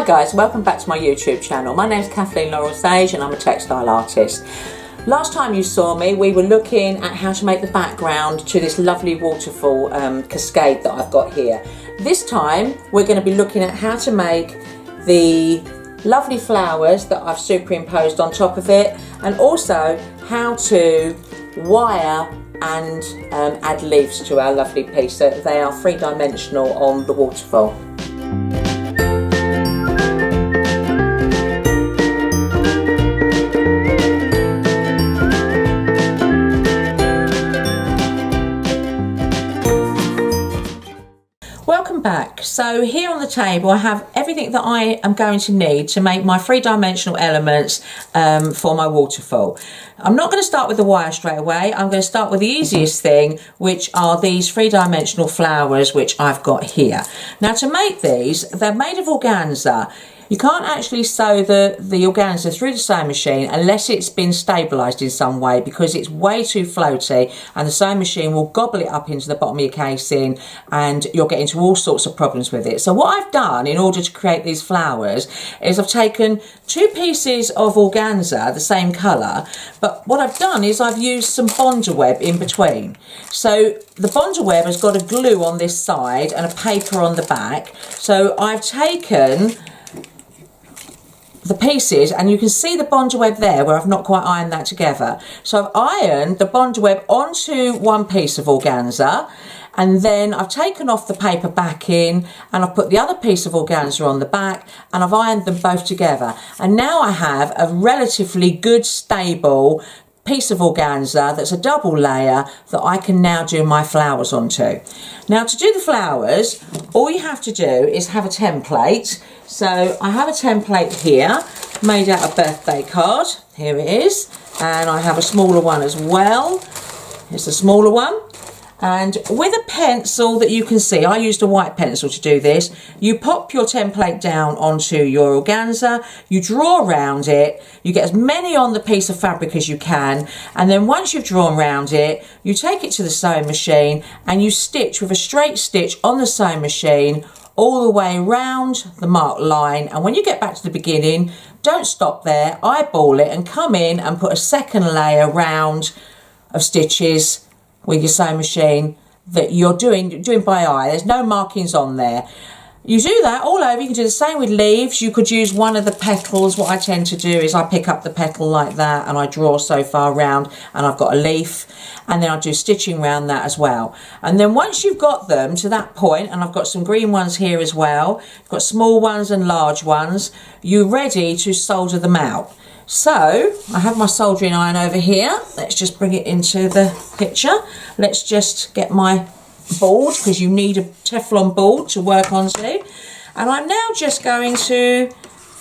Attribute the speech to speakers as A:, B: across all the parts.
A: Hi guys, welcome back to my YouTube channel. My name's Kathleen Laurel and I'm a textile artist. Last time you saw me, we were looking at how to make the background to this lovely waterfall cascade that I've got here. This time we're going to be looking at how to make the lovely flowers that I've superimposed on top of it, and also how to wire and add leaves to our lovely piece so they are three-dimensional on the waterfall. Welcome back. So here on the table I have everything that I am going to need to make my three-dimensional elements for my waterfall. I'm not going to start with the wire straight away. I'm going to start with the easiest thing, which are these three-dimensional flowers which I've got here. Now to make these, they're made of organza. You can't actually sew the organza through the sewing machine unless it's been stabilised in some way, because it's way too floaty and the sewing machine will gobble it up into the bottom of your casing and you'll get into all sorts of problems with it. So what I've done in order to create these flowers is I've taken two pieces of organza, the same colour, but what I've done is I've used some Bonder web in between. So the Bonder web has got a glue on this side and a paper on the back. So I've taken the pieces, and you can see the Bonder web there where I've not quite ironed that together. So I've ironed the Bonder web onto one piece of organza, and then I've taken off the paper backing and I've put the other piece of organza on the back and I've ironed them both together. And now I have a relatively good stable piece of organza that's a double layer that I can now do my flowers onto. Now to do the flowers, all you have to do is have a template. So I have a template here made out of birthday card. Here it is. And I have a smaller one as well. Here's the smaller one. And with a pencil that you can see, I used a white pencil to do this, you pop your template down onto your organza, you draw around it, you get as many on the piece of fabric as you can, and then once you've drawn around it, you take it to the sewing machine and you stitch with a straight stitch on the sewing machine all the way round the marked line. And when you get back to the beginning, don't stop there, eyeball it and come in and put a second layer round of stitches with your sewing machine that you're doing by eye. There's no markings on there. You do that all over. You can do the same with leaves. You could use one of the petals. What I tend to do is I pick up the petal like that and I draw so far round and I've got a leaf, and then I do stitching around that as well. And then once you've got them to that point, and I've got some green ones here as well, I've got small ones and large ones, you're ready to solder them out. So I have my soldering iron over here. Let's just bring it into the picture. Let's just get my board, because you need a Teflon board to work onto. And I'm now just going to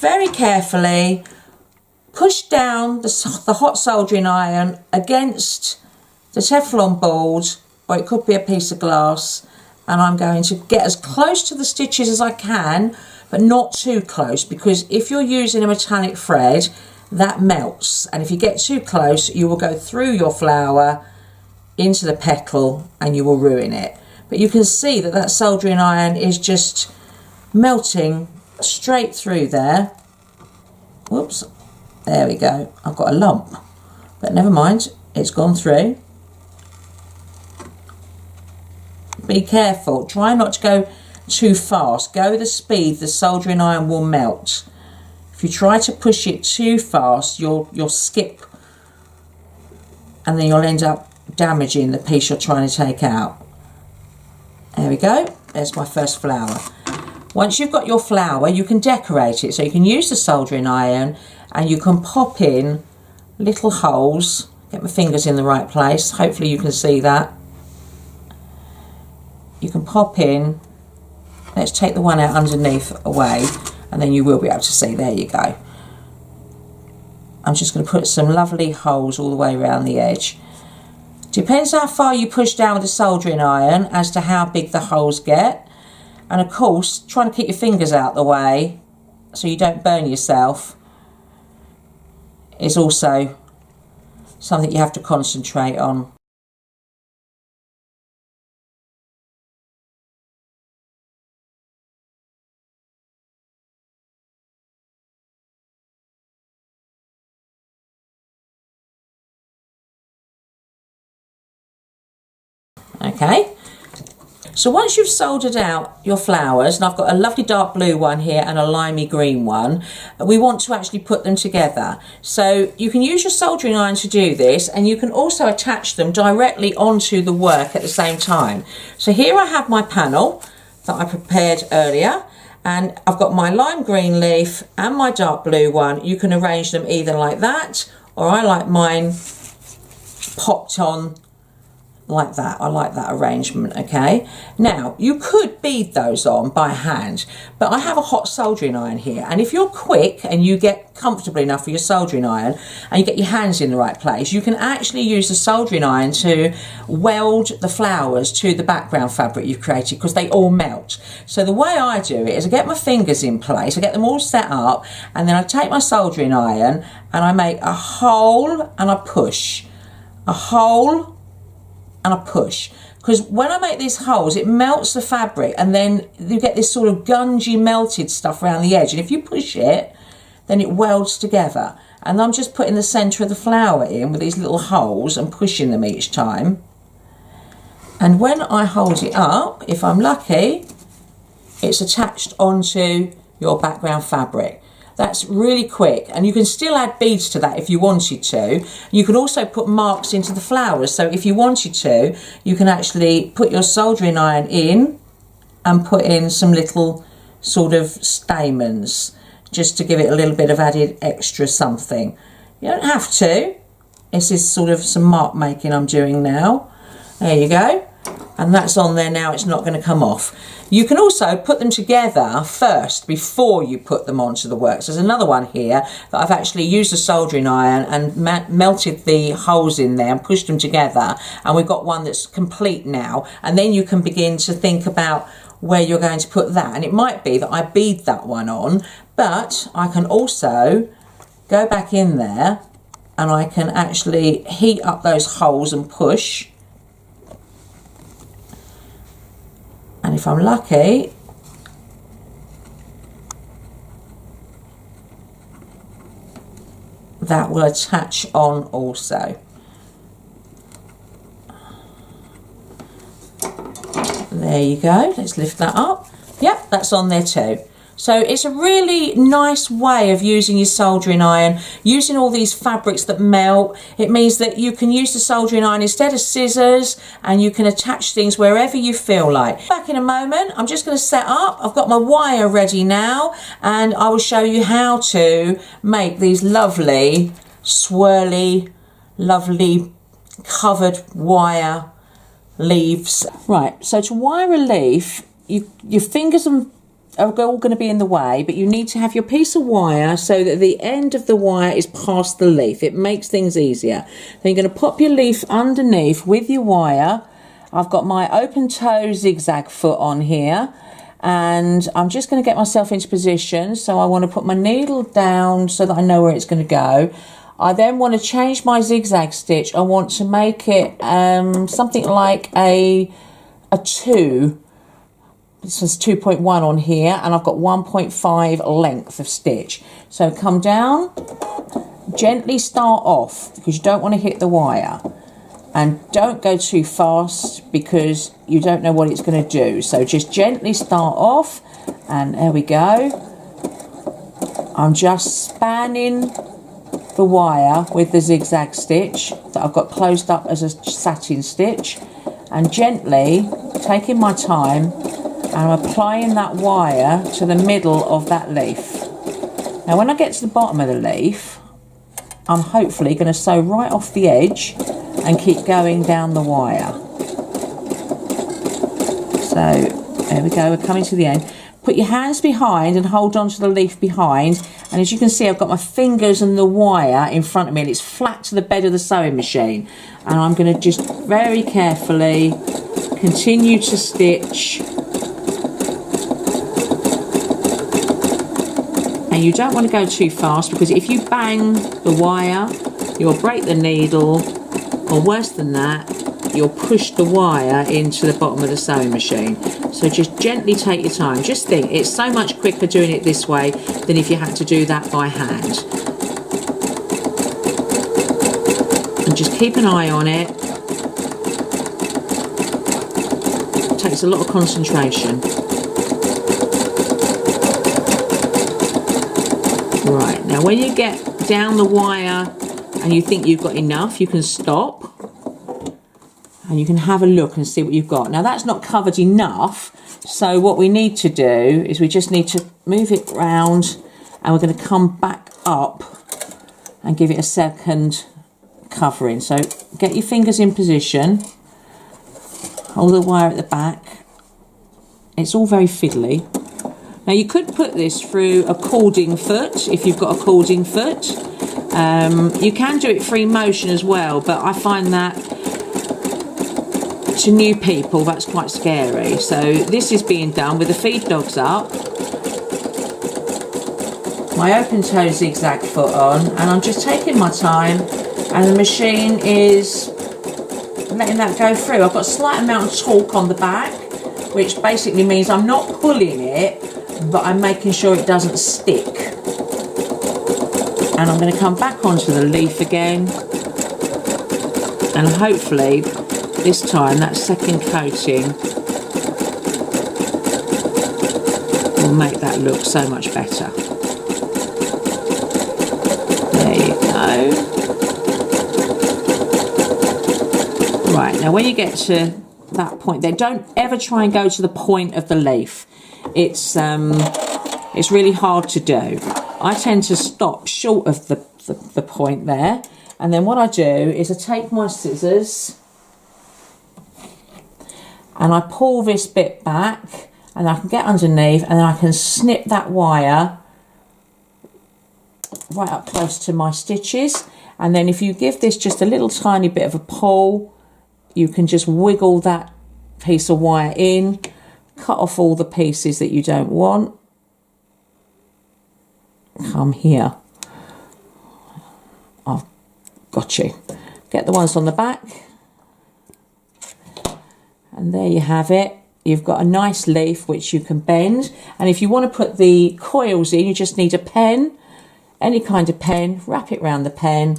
A: very carefully push down the hot soldering iron against the Teflon board, or it could be a piece of glass, and I'm going to get as close to the stitches as I can, but not too close, because if you're using a metallic thread, that melts, and if you get too close you will go through your flower into the petal and you will ruin it. But you can see that that soldering iron is just melting straight through there. Whoops, there we go. I've got a lump, but never mind, it's gone through. Be careful, try not to go too fast. Go the speed the soldering iron will melt. If you try to push it too fast, you'll skip, and then you'll end up damaging the piece you're trying to take out. There we go, there's my first flower. Once you've got your flower, you can decorate it. So you can use the soldering iron and you can pop in little holes. Get my fingers in the right place, hopefully you can see that. You can pop in, let's take the one out underneath away, and then you will be able to see. There you go. I'm just going to put some lovely holes all the way around the edge. Depends how far you push down with the soldering iron as to how big the holes get. And of course, trying to keep your fingers out the way so you don't burn yourself is also something you have to concentrate on. okay? So once you've soldered out your flowers, and I've got a lovely dark blue one here and a limey green one, we want to actually put them together. So you can use your soldering iron to do this, and you can also attach them directly onto the work at the same time. So here I have my panel that I prepared earlier, and I've got my lime green leaf and my dark blue one. You can arrange them either like that, or I like mine popped on like that. I like that arrangement, okay? Now, you could bead those on by hand, but I have a hot soldering iron here, and if you're quick and you get comfortable enough with your soldering iron and you get your hands in the right place, you can actually use the soldering iron to weld the flowers to the background fabric you've created, because they all melt. So the way I do it is I get my fingers in place, I get them all set up, and then I take my soldering iron and I make a hole and I push, a hole and I push, because when I make these holes it melts the fabric, and then you get this sort of gungy melted stuff around the edge, and if you push it then it welds together. And I'm just putting the centre of the flower in with these little holes and pushing them each time, and when I hold it up, if I'm lucky, it's attached onto your background fabric. That's really quick, and you can still add beads to that if you wanted to. You can also put marks into the flowers, so if you wanted to, you can actually put your soldering iron in and put in some little sort of stamens, just to give it a little bit of added extra something. You don't have to. This is sort of some mark making I'm doing now. There you go. And that's on there now, it's not going to come off. You can also put them together first before you put them onto the work. So there's another one here that I've actually used a soldering iron and melted the holes in there and pushed them together, and we've got one that's complete now. And then you can begin to think about where you're going to put that, and it might be that I bead that one on, but I can also go back in there and I can actually heat up those holes and push. And if I'm lucky, that will attach on also. There you go, let's lift that up. Yep, that's on there too. So it's a really nice way of using your soldering iron, using all these fabrics that melt. It means that you can use the soldering iron instead of scissors, and you can attach things wherever you feel like. Back in a moment, I'm just going to set up. I've got my wire ready now, and I will show you how to make these lovely, swirly, lovely covered wire leaves. Right, so to wire a leaf, your fingers are all going to be in the way, but you need to have your piece of wire so that the end of the wire is past the leaf. It makes things easier. Then you're going to pop your leaf underneath with your wire. I've got my open toe zigzag foot on here, and I'm just going to get myself into position. So I want to put my needle down so that I know where it's going to go. I then want to change my zigzag stitch. I want to make it something like a 2. This is 2.1 on here, and I've got 1.5 length of stitch. So come down, gently start off, because you don't want to hit the wire, and don't go too fast because you don't know what it's going to do. So just gently start off, and there we go. I'm just spanning the wire with the zigzag stitch that I've got closed up as a satin stitch, and gently taking my time, and I'm applying that wire to the middle of that leaf. Now when I get to the bottom of the leaf, I'm hopefully going to sew right off the edge and keep going down the wire. So there we go, we're coming to the end. Put your hands behind and hold on to the leaf behind, and as you can see, I've got my fingers and the wire in front of me, and it's flat to the bed of the sewing machine. And I'm going to just very carefully continue to stitch. And you don't want to go too fast, because if you bang the wire, you'll break the needle, or worse than that, you'll push the wire into the bottom of the sewing machine. So just gently take your time. Just think, it's so much quicker doing it this way than if you had to do that by hand. And just keep an eye on it. takes a lot of concentration. Right, now when you get down the wire and you think you've got enough, you can stop and you can have a look and see what you've got. Now that's not covered enough, so what we need to do is we just need to move it round, and we're going to come back up and give it a second covering. So get your fingers in position, hold the wire at the back. It's all very fiddly. Now you could put this through a cording foot if you've got a cording foot. You can do it free motion as well, but I find that to new people that's quite scary. So this is being done with the feed dogs up, my open toe zigzag foot on, and I'm just taking my time, and the machine is letting that go through. I've got a slight amount of torque on the back, which basically means I'm not pulling it, but I'm making sure it doesn't stick. And I'm going to come back onto the leaf again, and hopefully this time that second coating will make that look so much better. There you go. Right, now when you get to that point there, don't ever try and go to the point of the leaf. It's really hard to do. I tend to stop short of the point there, and then what I do is I take my scissors and I pull this bit back, and I can get underneath, and then I can snip that wire right up close to my stitches. And then if you give this just a little tiny bit of a pull, you can just wiggle that piece of wire in, cut off all the pieces that you don't want. Come here. I've got you. Get the ones on the back. And there you have it. You've got a nice leaf which you can bend. And if you want to put the coils in, you just need a pen, any kind of pen, wrap it round the pen,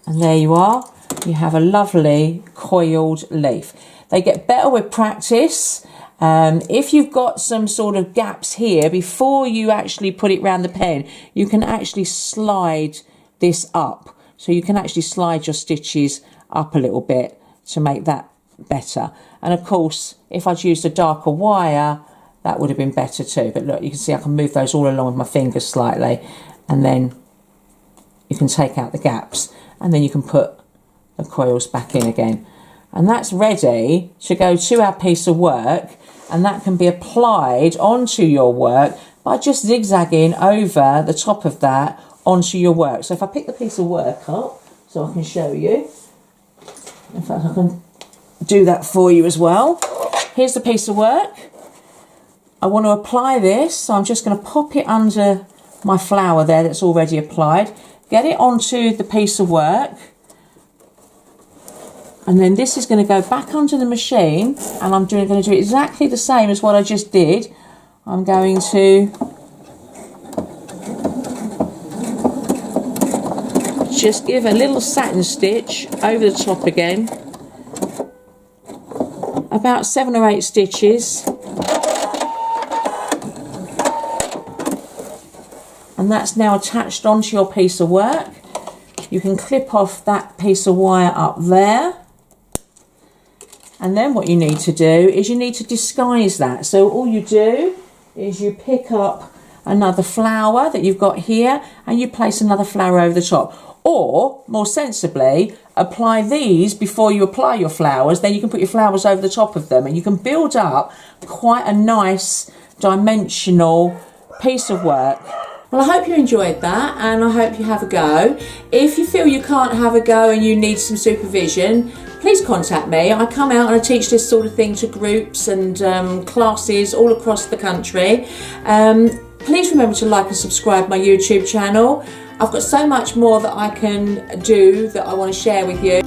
A: and there you are. You have a lovely coiled leaf. They get better with practice. If you've got some sort of gaps here, before you actually put it round the pen, you can actually slide this up. So you can actually slide your stitches up a little bit to make that better. And of course, if I'd used a darker wire, that would have been better too. But look, you can see I can move those all along with my fingers slightly, and then you can take out the gaps, and then you can put the coils back in again. And that's ready to go to our piece of work, and that can be applied onto your work by just zigzagging over the top of that onto your work. So if I pick the piece of work up so I can show you, in fact I can do that for you as well. Here's the piece of work. I want to apply this, so I'm just going to pop it under my flower there that's already applied, get it onto the piece of work, and then this is going to go back onto the machine, and I'm going to do exactly the same as what I just did. I'm going to just give a little satin stitch over the top again, about 7 or 8 stitches, and that's now attached onto your piece of work. You can clip off that piece of wire up there. And then what you need to do is you need to disguise that. So all you do is you pick up another flower that you've got here, and you place another flower over the top. Or, more sensibly, apply these before you apply your flowers. Then you can put your flowers over the top of them, and you can build up quite a nice dimensional piece of work. Well, I hope you enjoyed that, and I hope you have a go. If you feel you can't have a go and you need some supervision, please contact me. I come out and I teach this sort of thing to groups and classes all across the country. Please remember to like and subscribe my YouTube channel. I've got so much more that I can do that I want to share with you.